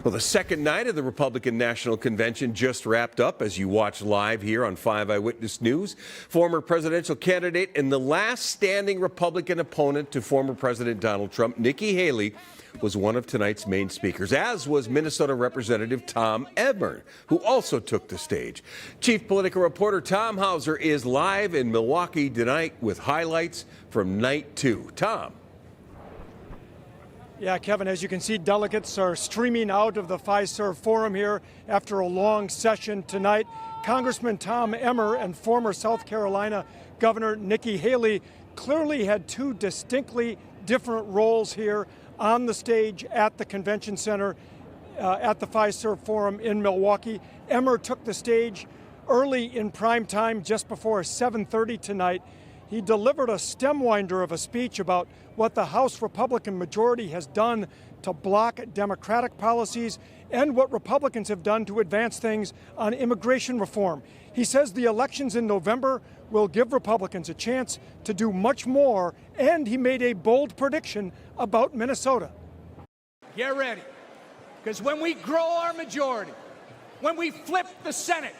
Well, the second night of the Republican National Convention just wrapped up as you watch live here on 5 Eyewitness News. Former presidential candidate and the last standing Republican opponent to former President Donald Trump, Nikki Haley, was one of tonight's main speakers, as was Minnesota Representative Tom Emmer, who also took the stage. Chief political reporter Tom Hauser is live in Milwaukee tonight with highlights from night two. Tom. Yeah, Kevin, as you can see, delegates are streaming out of the Fiserv Forum here after a long session tonight. Congressman Tom Emmer and former South Carolina Governor Nikki Haley clearly had two distinctly different roles here on the stage at the convention center at the Fiserv Forum in Milwaukee. Emmer took the stage early in prime time, just before 7:30 tonight. He delivered a stem winder of a speech about what the House Republican majority has done to block Democratic policies and what Republicans have done to advance things on immigration reform. He says the elections in November will give Republicans a chance to do much more, and he made a bold prediction about Minnesota. Get ready, because when we grow our majority, when we flip the Senate,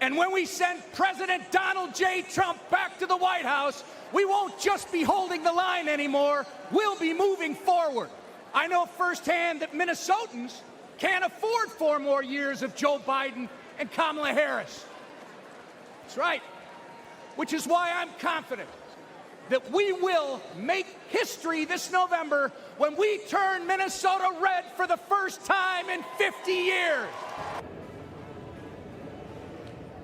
and when we send President Donald J. Trump back to the White House, we won't just be holding the line anymore. We'll be moving forward. I know firsthand that Minnesotans can't afford 4 more years of Joe Biden and Kamala Harris. That's right. Which is why I'm confident that we will make history this November when we turn Minnesota red for the first time in 50 years.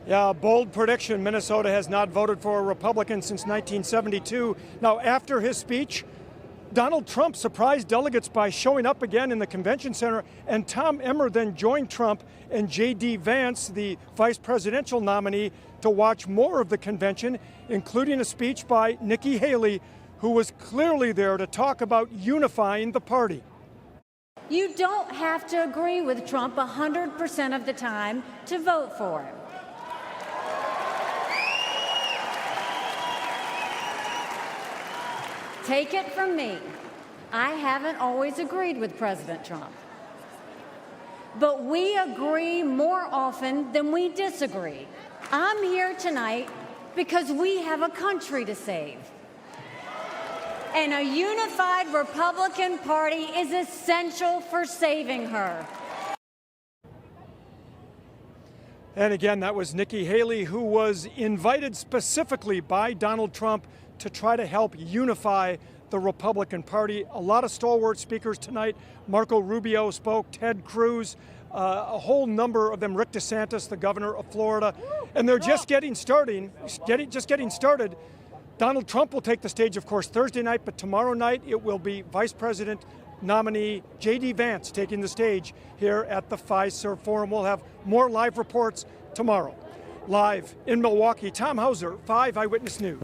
Yeah, a bold prediction. Minnesota has not voted for a Republican since 1972. Now, after his speech, Donald Trump surprised delegates by showing up again in the convention center, and Tom Emmer then joined Trump and J.D. Vance, the vice presidential nominee, to watch more of the convention, including a speech by Nikki Haley, who was clearly there to talk about unifying the party. You don't have to agree with Trump 100% of the time to vote for him. Take it from me, I haven't always agreed with President Trump. But we agree more often than we disagree. I'm here tonight because we have a country to save. And a unified Republican Party is essential for saving her. And again, that was Nikki Haley, who was invited specifically by Donald Trump to try to help unify the Republican Party. A lot of stalwart speakers tonight. Marco Rubio spoke, Ted Cruz, a whole number of them, Rick DeSantis, the governor of Florida. And they're just getting started. Donald Trump will take the stage, of course, Thursday night, but tomorrow night it will be Vice President nominee J.D. Vance taking the stage here at the Fiserv Forum. We'll have more live reports tomorrow. Live in Milwaukee, Tom Hauser, 5 Eyewitness News.